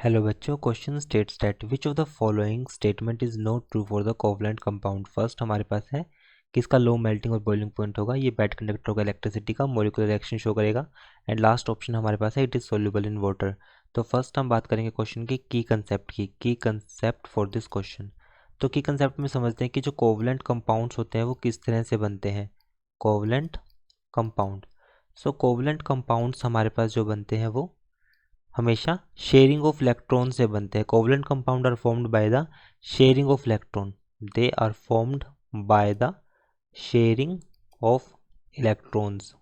Hello बच्चों, question states that which of the following statement is not true for the covalent compound. First हमारे पास है कि इसका low melting और boiling point होगा, ये बैड कंडक्टर होगा इलेक्ट्रिसिटी का, मॉलिक्यूलर रिएक्शन शो करेगा। एंड लास्ट ऑप्शन हमारे पास है it is soluble in water. तो फर्स्ट हम बात करेंगे क्वेश्चन की कंसेप्ट की कंसेप्ट फॉर दिस क्वेश्चन। तो की कंसेप्ट में समझते हैं कि जो कोवलेंट कंपाउंड्स होते हैं वो किस तरह से बनते हैं। कोवलेंट कंपाउंड, सो कोवलेंट कंपाउंड्स हमारे पास जो बनते हैं वो हमेशा शेयरिंग ऑफ इलेक्ट्रॉन से बनते हैं। Covalent compound are formed by the sharing of electron, they are formed by the sharing of electrons,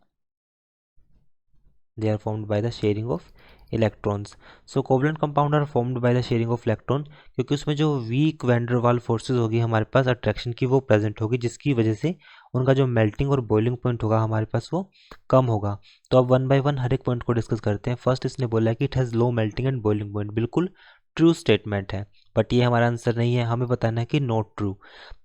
they are formed by the sharing of electrons. So covalent compound are formed by the sharing of electron, क्योंकि उसमें जो week van der वाल forces होगी हमारे पास attraction की वो present होगी, जिसकी वजह से उनका जो मेल्टिंग और बॉइलिंग पॉइंट होगा हमारे पास वो कम होगा। तो अब वन बाय वन हर एक पॉइंट को डिस्कस करते हैं। फर्स्ट इसने बोला है कि it has low melting and boiling point, बिल्कुल ट्रू स्टेटमेंट है, बट ये हमारा आंसर नहीं है, हमें बताना है कि नॉट ट्रू।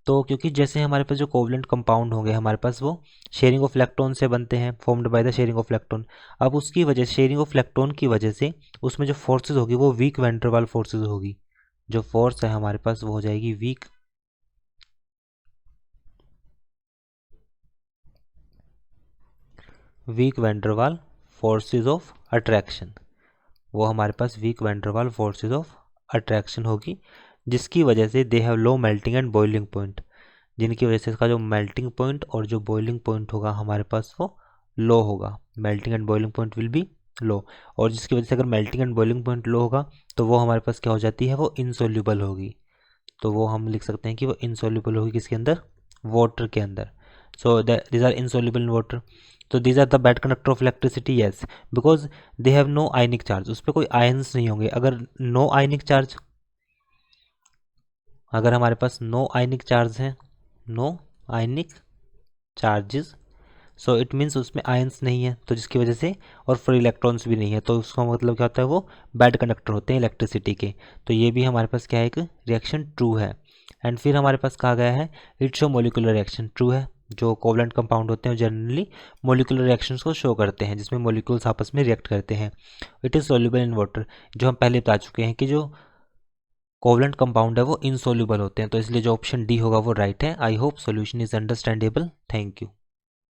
तो क्योंकि जैसे हमारे पास जो कोवलेंट कंपाउंड होंगे हमारे पास वो शेयरिंग ऑफ इलेक्ट्रॉन से बनते हैं, formed by the sharing of electron. अब उसकी वजह शेयरिंग ऑफ इलेक्ट्रॉन की वजह से उसमें जो फोर्सेज होगी वो वीक वैन डर वाल फोर्सेज होगी। जो फोर्स है हमारे पास वो हो जाएगी वीक वैन डर वाल फोर्सेज ऑफ अट्रैक्शन। वो हमारे पास वीक वैन डर वाल फोर्सेज ऑफ अट्रैक्शन होगी, जिसकी वजह से they have low melting and boiling point, जिनकी वजह से इसका जो मेल्टिंग पॉइंट और जो बॉइलिंग पॉइंट होगा हमारे पास वो लो होगा। Melting and boiling point will be low, और जिसकी वजह से अगर melting and boiling point low होगा तो वो हमारे पास क्या हो जाती है, वो इनसोल्यूबल होगी। तो वो हम लिख सकते हैं कि वो इनसोल्यूबल होगी किसके अंदर, वाटर के अंदर। So these are insoluble in water. तो these are the bad conductor of electricity, yes, because they have no ionic charge, उस पर कोई आयन्स नहीं होंगे। अगर नो आयनिक चार्ज, अगर हमारे पास नो आयनिक चार्ज है, no ionic charges, so it means उसमें आयंस नहीं है, तो जिसकी वजह से और फ्री इलेक्ट्रॉन्स भी नहीं है, तो उसका मतलब क्या होता है, वो बैड कंडक्टर होते हैं इलेक्ट्रिसिटी के। तो ये भी हमारे पास क्या है, एक रिएक्शन ट्रू है। एंड फिर हमारे पास कहा गया है it show molecular reaction, true है। जो कोवलेंट कंपाउंड होते हैं जनरली मोलिकुलर रिएक्शंस को शो करते हैं, जिसमें मोलिक्यूल्स आपस में रिएक्ट करते हैं। It is soluble in water, जो हम पहले बता चुके हैं कि जो कोवलेंट कंपाउंड है वो इनसोल्यूबल होते हैं, तो इसलिए जो ऑप्शन डी होगा वो राइट है। I hope solution is understandable. Thank you.